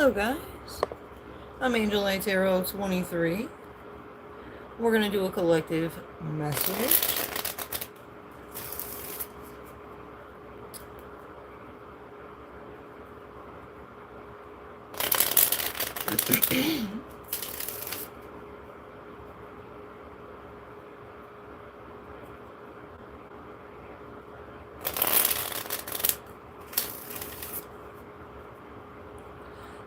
Hello guys, I'm Angellighttarot23. We're going to do a collective message.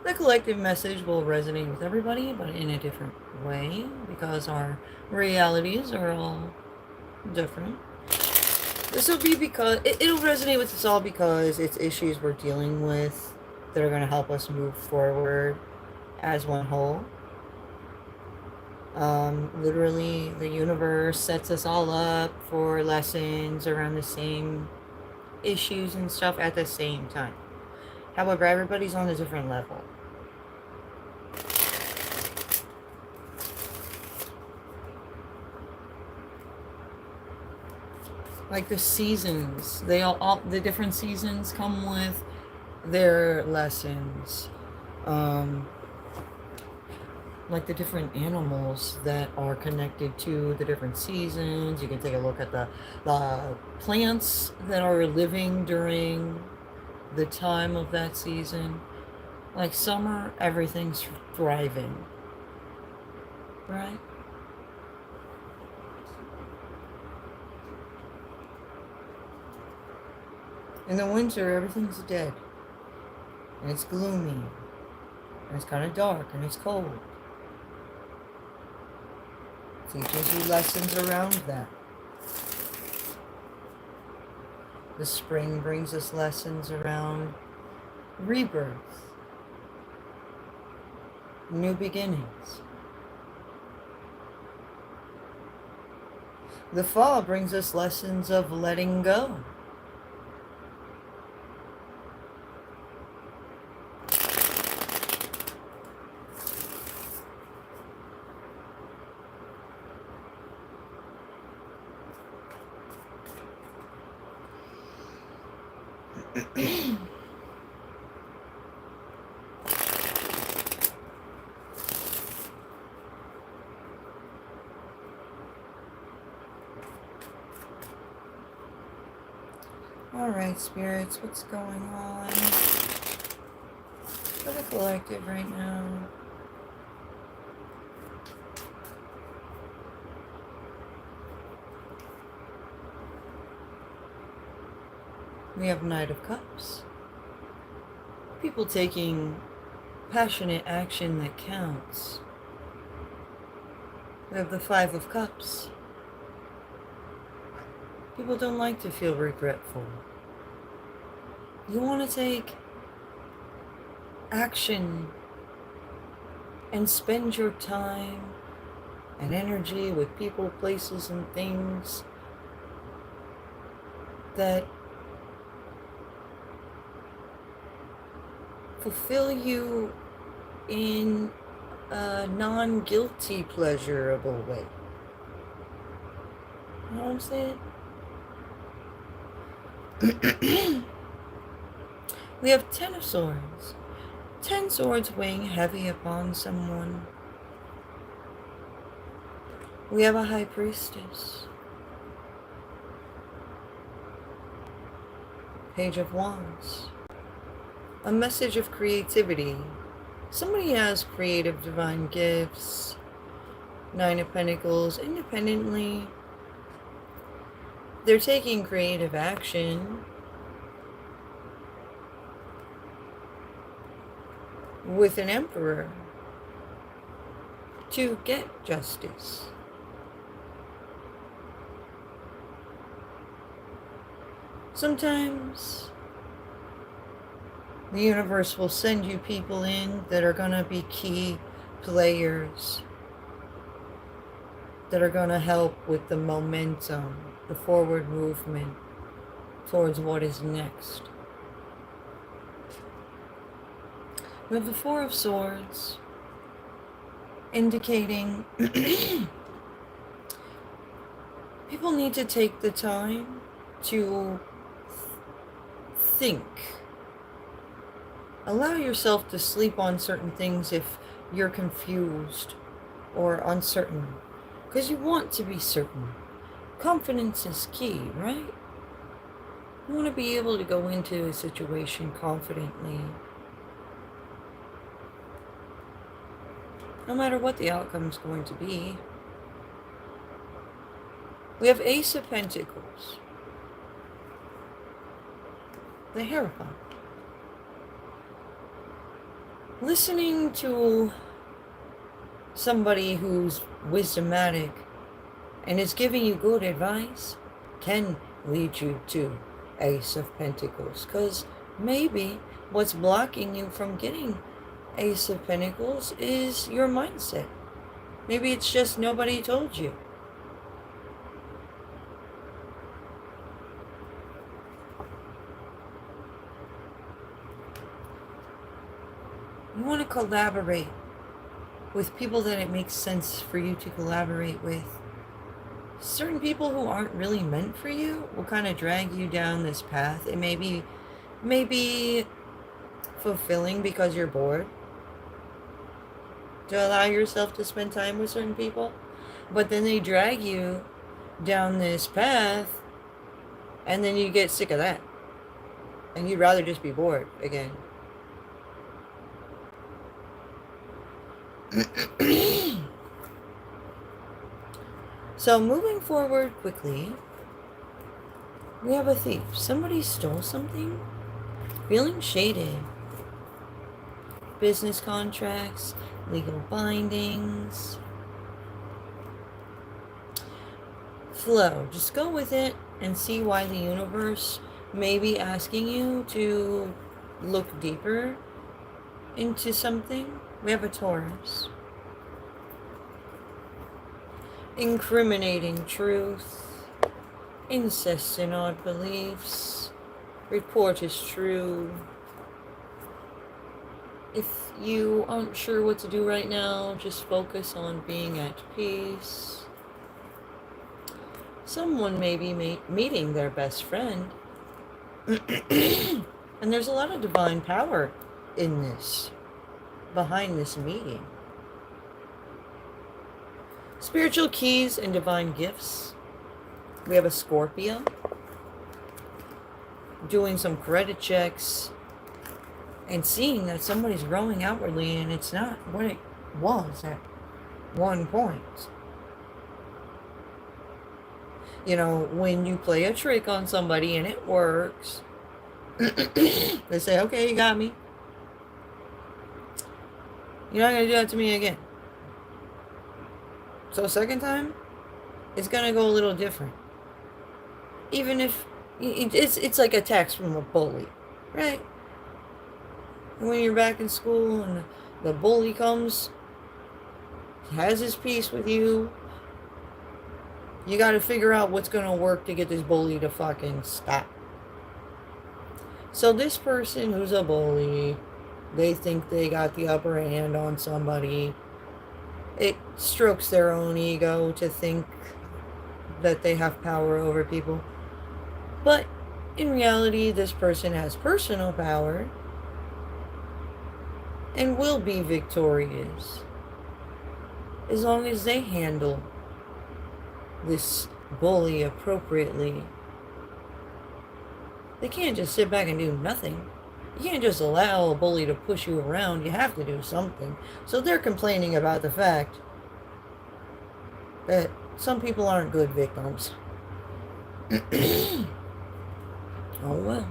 The collective message will resonate with everybody, but in a different way, because our realities are all different. This will be because it'll resonate with us all because it's issues we're dealing with that are going to help us move forward as one whole. Literally, the universe sets us all up for lessons around the same issues and stuff at the same time. However, everybody's on a different level. Like the seasons, they all the different seasons come with their lessons. Like the different animals that are connected to the different seasons. You can take a look at the plants that are living during the time of that season. Like summer, everything's thriving, right? In the winter, everything's dead. And it's gloomy. And it's kind of dark and it's cold. Teaches you lessons around that. The spring brings us lessons around rebirth, new beginnings. The fall brings us lessons of letting go. Alright, spirits, what's going on for the collective right now? We have Knight of Cups. People taking passionate action that counts. We have the Five of Cups. People don't like to feel regretful. You want to take action and spend your time and energy with people, places, and things that fulfill you in a non-guilty, pleasurable way. You know what I'm saying? We have 10 of Swords. 10 swords weighing heavy upon someone. We have a High Priestess. Page of Wands. A message of creativity. Somebody has creative divine gifts. Nine of Pentacles. Independently, they're taking creative action with an Emperor to get justice. Sometimes the universe will send you people in that are going to be key players, that are going to help with the momentum, the forward movement towards what is next. We have the Four of Swords, indicating people need to take the time to think Allow yourself to sleep on certain things if you're confused or uncertain, because you want to be certain. Confidence is key, right? You want to be able to go into a situation confidently, no matter what the outcome is going to be. We have Ace of Pentacles, the Hierophant. Listening to somebody who's wisdomatic and is giving you good advice can lead you to Ace of Pentacles, because maybe what's blocking you from getting Ace of Pentacles is your mindset. Maybe it's just nobody told you. You want to collaborate with people that it makes sense for you to collaborate with. Certain people who aren't really meant for you will kind of drag you down this path. It may be fulfilling because you're bored to allow yourself to spend time with certain people, but then they drag you down this path and then you get sick of that and you'd rather just be bored again. So moving forward quickly, we have a thief. Somebody stole something. Feeling shaded. Business contracts, legal bindings. Flow. Just go with it and see why the universe may be asking you to look deeper into something. We have a Taurus. Incriminating truth. Incest in odd beliefs. Report is true. If you aren't sure what to do right now, just focus on being at peace. Someone may be meeting their best friend. And there's a lot of divine power in this, behind this meeting. Spiritual keys and divine gifts. We have a Scorpio. Doing some credit checks and seeing that somebody's growing outwardly and it's not what it was at one point. You know, when you play a trick on somebody and it works, they say, okay, you got me. You're not going to do that to me again. So second time, it's going to go a little different. Even if it's like a text from a bully, right? When you're back in school and the bully comes, has his piece with you, you got to figure out what's going to work to get this bully to fucking stop. So this person who's a bully, they think they got the upper hand on somebody. It strokes their own ego to think that they have power over people. But in reality, this person has personal power and will be victorious as long as they handle this bully appropriately. They can't just sit back and do nothing. You can't just allow a bully to push you around. You have to do something. So they're complaining about the fact that some people aren't good victims. Oh well.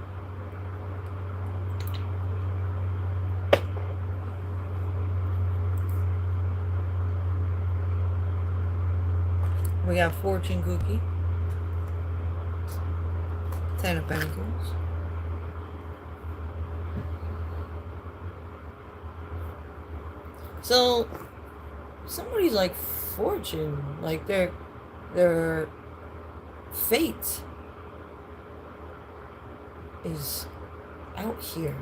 We got Fortune Cookie. 10 of Pentacles. So somebody's like fortune, like their fate is out here.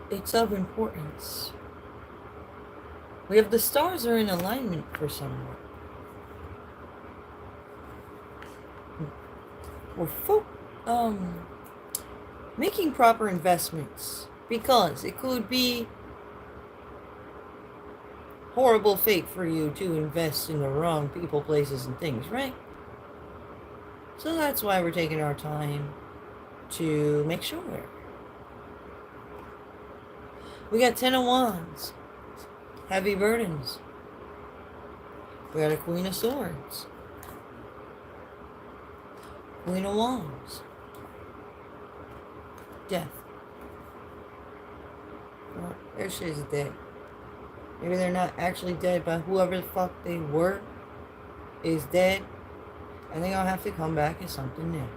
It's of importance. We have the stars are in alignment for someone. making proper investments, because it could be horrible fate for you to invest in the wrong people, places, and things, right? So that's why we're taking our time to make sure. We got 10 of Wands, heavy burdens. We got a Queen of Swords, Queen of Wands, death. Well, their shit's dead. Maybe they're not actually dead, but whoever the fuck they were is dead, and they're gonna have to come back as something new.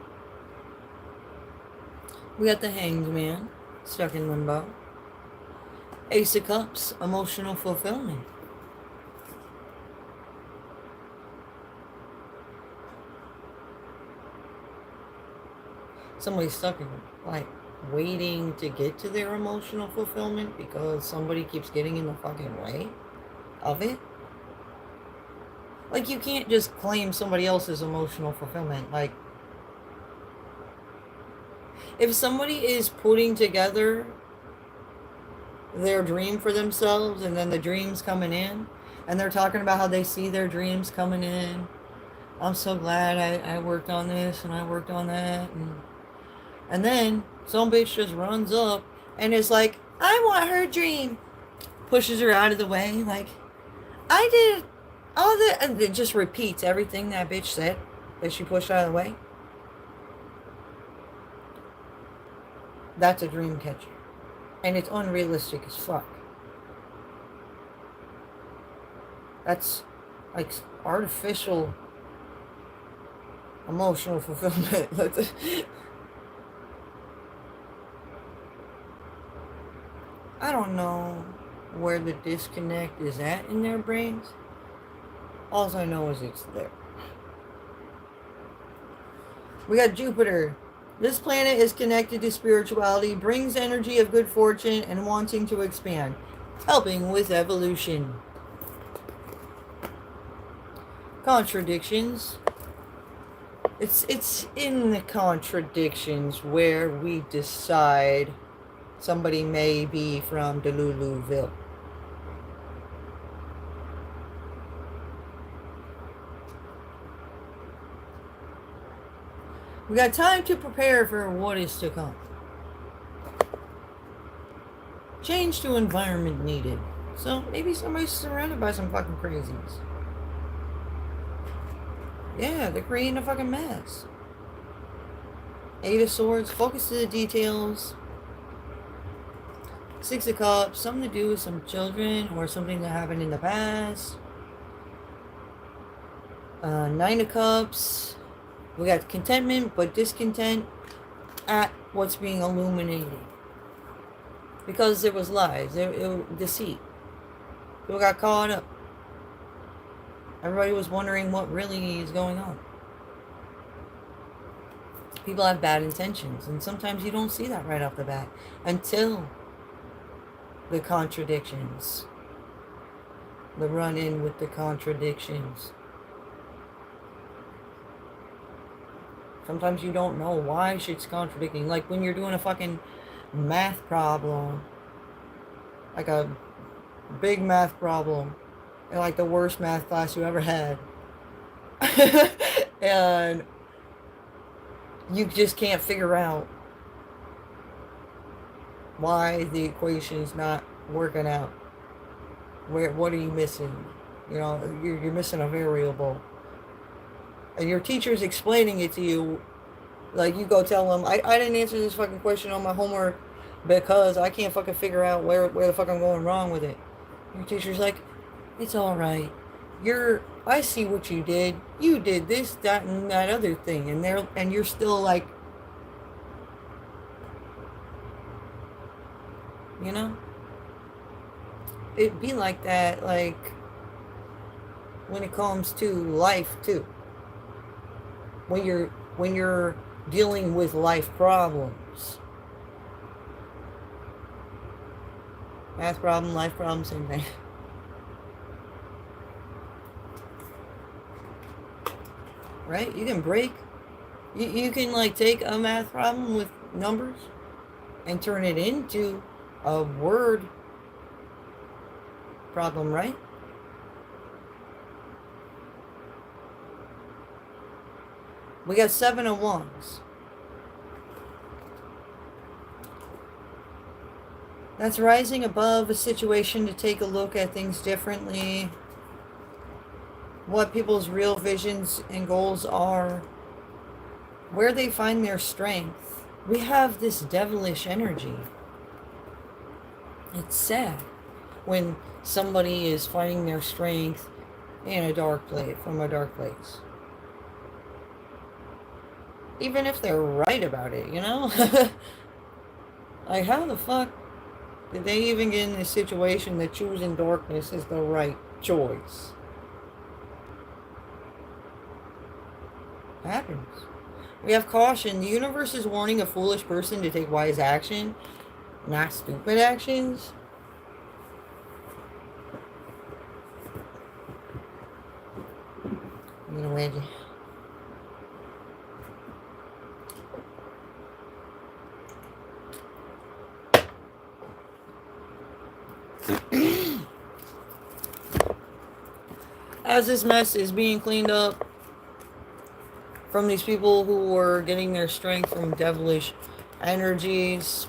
We got the Hanged Man, stuck in limbo. Ace of Cups, emotional fulfillment. Somebody's stuck in, like, waiting to get to their emotional fulfillment because somebody keeps getting in the fucking way of it. Like, you can't just claim somebody else's emotional fulfillment. Like, if somebody is putting together their dream for themselves and then the dream's coming in and they're talking about how they see their dreams coming in, I'm so glad I worked on this and I worked on that, and then some bitch just runs up and is like, I want her dream, pushes her out of the way, like, I did all that, and it just repeats everything that bitch said that she pushed out of the way. That's a dream catcher. And it's unrealistic as fuck. That's like artificial emotional fulfillment. I don't know where the disconnect is at in their brains. All I know is it's there. We got Jupiter. This planet is connected to spirituality, brings energy of good fortune and wanting to expand, helping with evolution. Contradictions. It's in the contradictions where we decide somebody may be from Deluluville. We got time to prepare for what is to come. Change to environment needed. So maybe somebody's surrounded by some fucking crazies. Yeah, they're creating a fucking mess. Eight of Swords, focus to the details. Six of Cups, something to do with some children or something that happened in the past. Nine of Cups. We got contentment, but discontent at what's being illuminated. Because there was lies, it was deceit. People got caught up. Everybody was wondering what really is going on. People have bad intentions, and sometimes you don't see that right off the bat until the contradictions. The run-in with the contradictions. Sometimes you don't know why shit's contradicting. Like when you're doing a fucking math problem. Like a big math problem. In like the worst math class you ever had. And you just can't figure out why the equation's not working out. What are you missing? You know, you're missing a variable. And your teacher's explaining it to you, like you go tell them, I didn't answer this fucking question on my homework because I can't fucking figure out where the fuck I'm going wrong with it. Your teacher's like, it's alright. I see what you did. You did this, that, and that other thing. And you're still like, you know? It'd be like that, like, when it comes to life, too. When you're dealing with life problems. Math problem, life problem, same thing. Right? You can break. You can like take a math problem with numbers and turn it into a word problem, right? We got 7 of Wands. That's rising above a situation to take a look at things differently. What people's real visions and goals are. Where they find their strength. We have this devilish energy. It's sad when somebody is finding their strength in a dark place, from a dark place. Even if they're right about it, you know? Like, how the fuck did they even get in this situation that choosing darkness is the right choice? Happens. We have caution. The universe is warning a foolish person to take wise action, not stupid actions. You know, Reggie. As this mess is being cleaned up from these people who were getting their strength from devilish energies,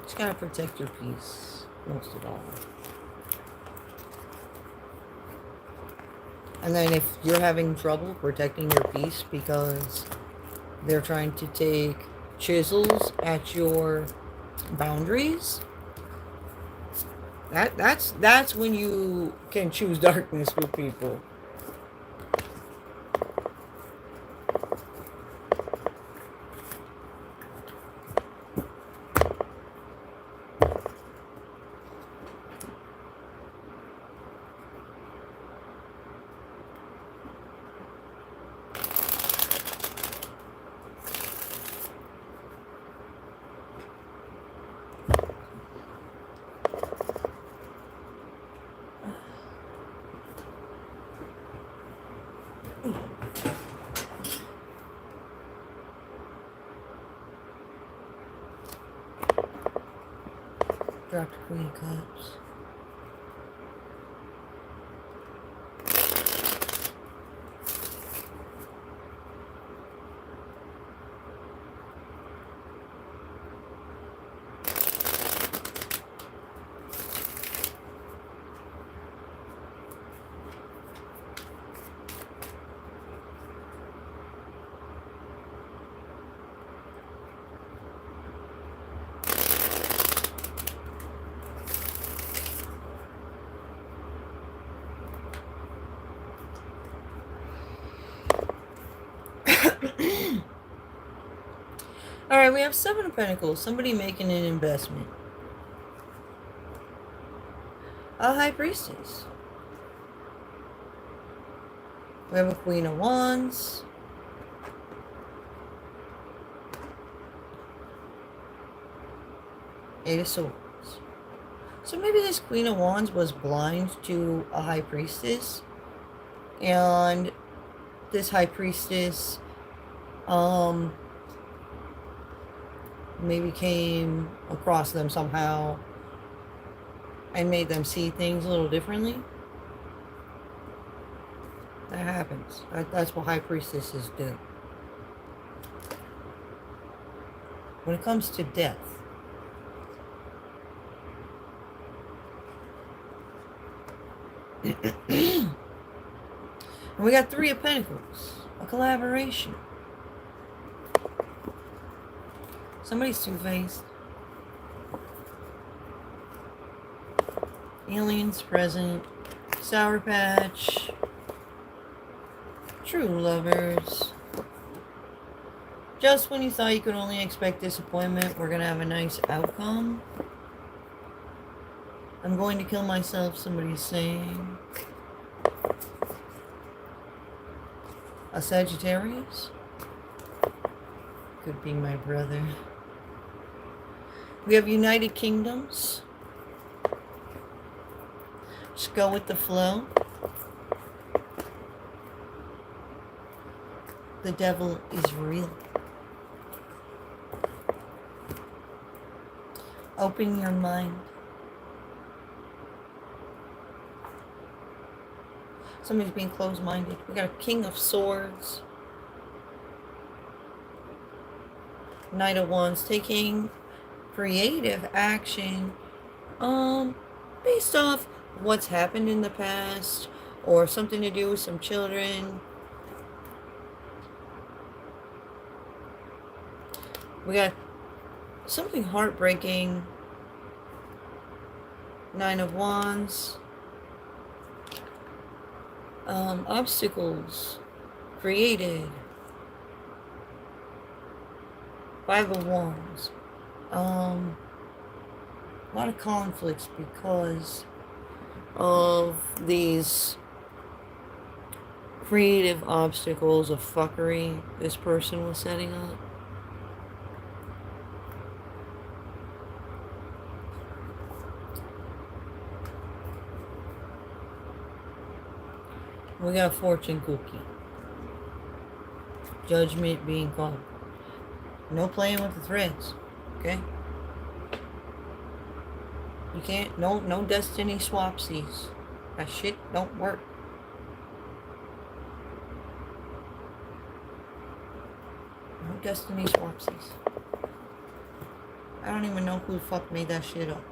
just gotta protect your peace, most of all. And then if you're having trouble protecting your peace because they're trying to take chisels at your boundaries, that's when you can choose darkness with people. Dropped Queen of Cups. Alright, we have 7 of Pentacles. Somebody making an investment. A High Priestess. We have a Queen of Wands. Eight of Swords. So maybe this Queen of Wands was blind to a High Priestess. And this High Priestess maybe came across them somehow and made them see things a little differently. That happens. That's what High Priestesses do. When it comes to death, and we got 3 of Pentacles, a collaboration. Somebody's two-faced. Aliens present. Sour Patch. True lovers. Just when you thought you could only expect disappointment, we're going to have a nice outcome. I'm going to kill myself, somebody's saying. A Sagittarius. Could be my brother. We have United Kingdoms. Just go with the flow. The devil is real. Open your mind. Somebody's being closed-minded. We got a King of Swords. Knight of Wands, taking creative action based off what's happened in the past or something to do with some children. We got something heartbreaking. Nine of Wands. Obstacles created. Five of Wands. A lot of conflicts because of these creative obstacles of fuckery this person was setting up. We got a fortune cookie. Judgment being called. No playing with the threads, okay? You can't, no destiny swapsies. That shit don't work. No destiny swapsies. I don't even know who the fuck made that shit up.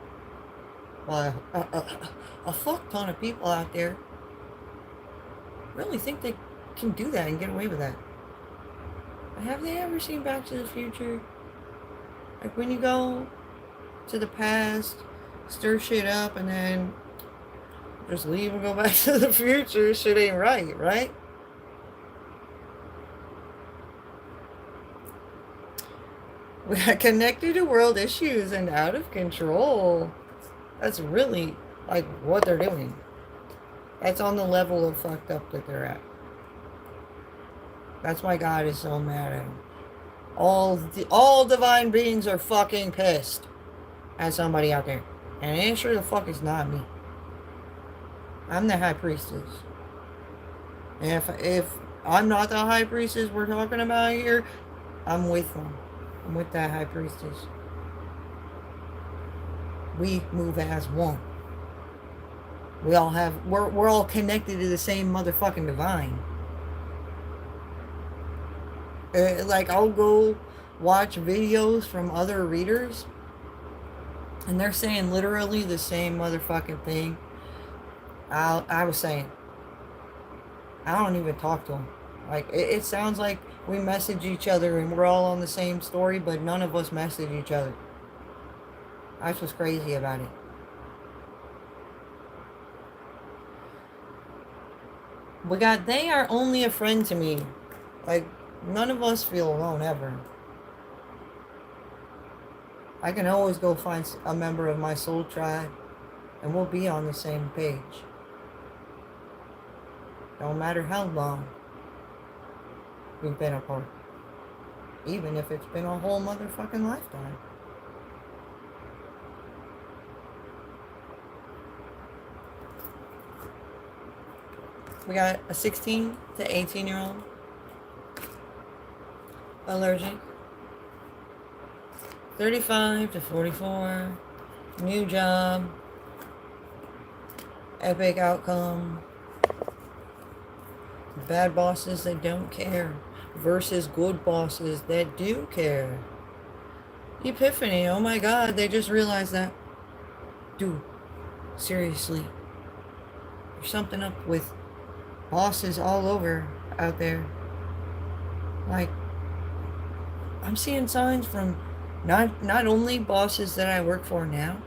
Well, a fuck ton of people out there really think they can do that and get away with that. Have they ever seen Back to the Future? Like when you go to the past, stir shit up, and then just leave and go back to the future, shit ain't right, right? We got connected to world issues and out of control. That's really like what they're doing. That's on the level of fucked up that they're at. That's why God is so mad at him. All divine beings are fucking pissed at somebody out there. And it sure the fuck is not me. I'm the high priestess. And if I'm not the high priestess we're talking about here, I'm with them. I'm with that high priestess. We move as one. We're all connected to the same motherfucking divine. Like, I'll go watch videos from other readers, and they're saying literally the same motherfucking thing I was saying. I don't even talk to them. Like, it sounds like we message each other and we're all on the same story, but none of us message each other. That's what's crazy about it. We got, they are only a friend to me. Like, none of us feel alone ever. I can always go find a member of my soul tribe and we'll be on the same page. No matter how long we've been apart. Even if it's been a whole motherfucking lifetime. We got a 16 to 18-year-old. Allergic. 35 to 44. New job. Epic outcome. Bad bosses that don't care versus good bosses that do care. Epiphany. Oh my god, they just realized that. Dude, seriously. There's something up with bosses all over out there. Like, I'm seeing signs from not only bosses that I work for now,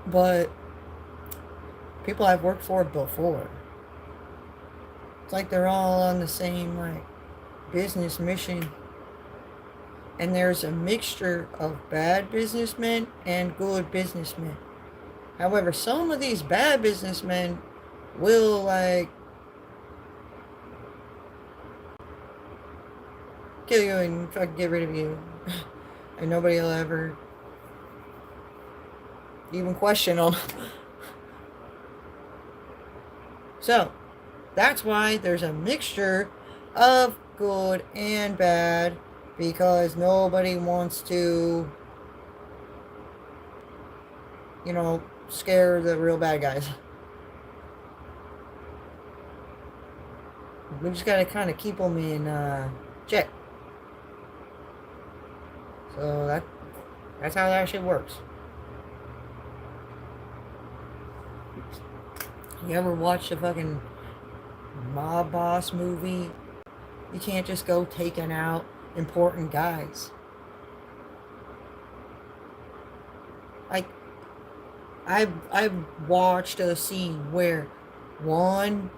but people I've worked for before. It's like they're all on the same, like, business mission. And there's a mixture of bad businessmen and good businessmen. However, some of these bad businessmen will, like, kill you and try to get rid of you. And nobody will ever even question them. So, that's why there's a mixture of good and bad, because nobody wants to, you know, scare the real bad guys. We just gotta kind of keep them in check. So that's how that shit works. You ever watch a fucking mob boss movie? You can't just go taking out important guys. Like, I've watched a scene where one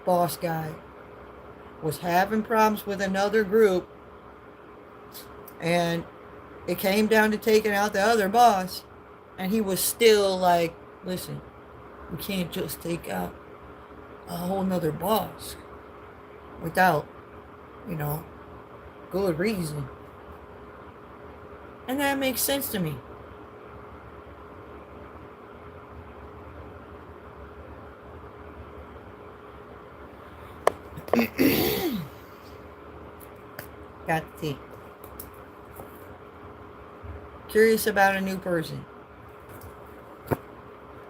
boss guy was having problems with another group, and it came down to taking out the other boss, and he was still like, listen, we can't just take out a whole nother boss without, you know, good reason. And that makes sense to me. Got the tea. Curious about a new person.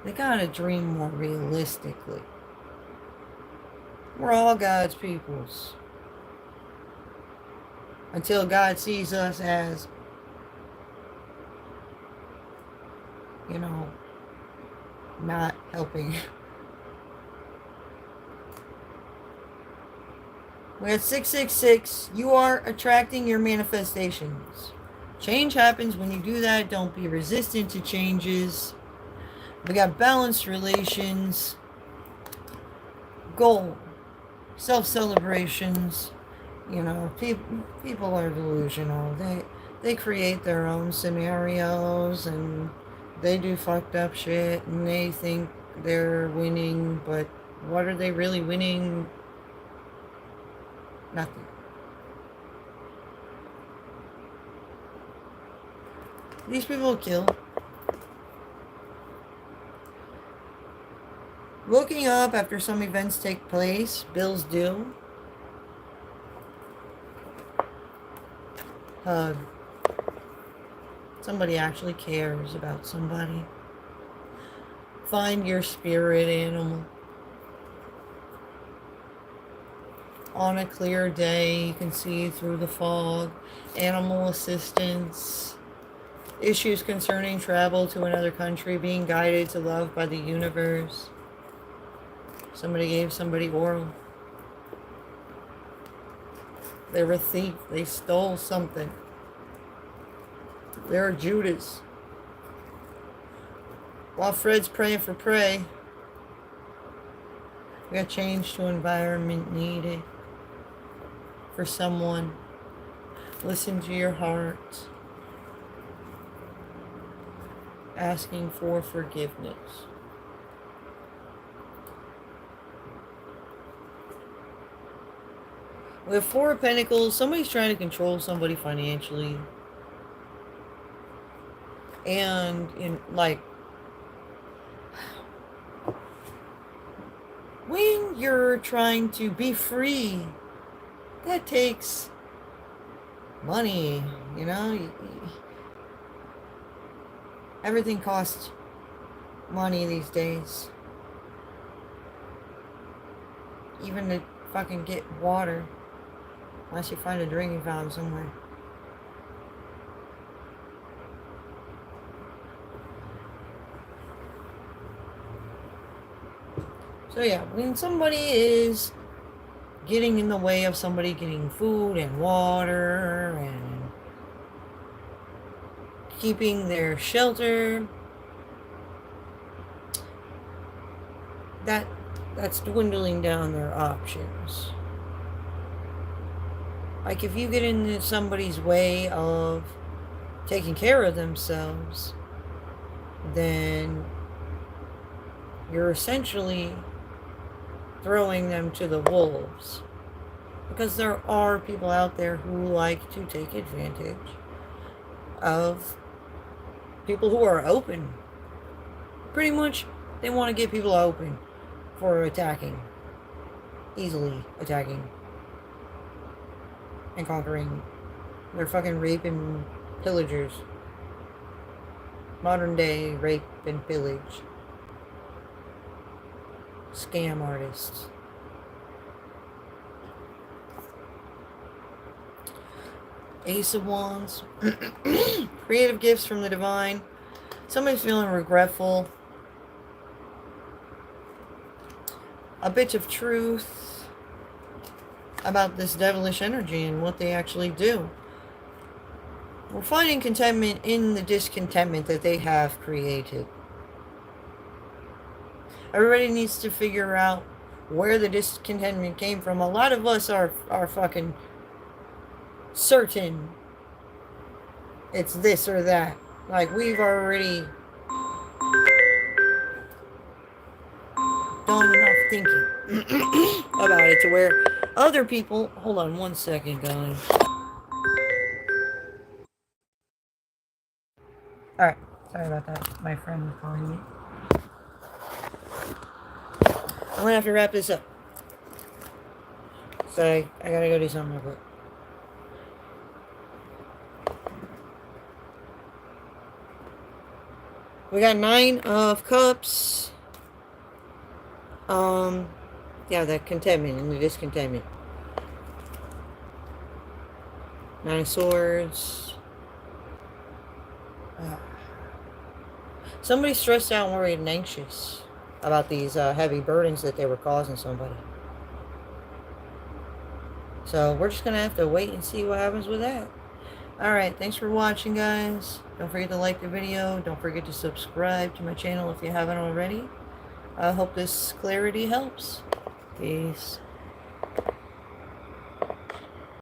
They gotta dream more realistically. We're all God's peoples. Until God sees us as, you know, not helping. We had 666. You are attracting your manifestations. Change happens when you do that. Don't be resistant to changes. We got balanced relations. Goal. Self-celebrations. You know, people are delusional. They create their own scenarios, and they do fucked up shit, and they think they're winning, but what are they really winning? Nothing. These people kill. Looking up after some events take place. Bills due. Hug. Somebody actually cares about somebody. Find your spirit animal. On a clear day, you can see through the fog. Animal assistance. Issues concerning travel to another country. Being guided to love by the universe. Somebody gave somebody oral. They were a thief. They stole something. They're Judas. While Fred's praying for prey, we got change to environment needed for someone. Listen to your heart. Asking for forgiveness. We have 4 of Pentacles. Somebody's trying to control somebody financially. And when you're trying to be free, that takes money, you know? Everything costs money these days. Even to fucking get water. Unless you find a drinking fountain somewhere. So yeah, when somebody is getting in the way of somebody getting food and water and keeping their shelter, that's dwindling down their options. Like, if you get into somebody's way of taking care of themselves, then you're essentially throwing them to the wolves. Because there are people out there who like to take advantage of people who are open. Pretty much, they want to get people open for attacking. Easily attacking. and conquering. They're fucking rape and pillagers. Modern day rape and pillage. Scam artists. Ace of Wands. Creative gifts from the divine. Somebody's feeling regretful. A bit of truth about this devilish energy and what they actually do. We're finding contentment in the discontentment that they have created. Everybody needs to figure out where the discontentment came from. A lot of us are fucking certain it's this or that. Like, we've already done enough thinking about it to where other people... Hold on one second, guys. Alright, sorry about that. My friend was calling me. I'm gonna have to wrap this up. So I gotta go do something real quick. We got 9 of Cups. Yeah, the contentment and the discontentment. 9 of Swords. Somebody's stressed out, worried, and anxious about these heavy burdens that they were causing somebody. So we're just going to have to wait and see what happens with that. Alright, thanks for watching, guys. Don't forget to like the video. Don't forget to subscribe to my channel if you haven't already. I hope this clarity helps. Peace.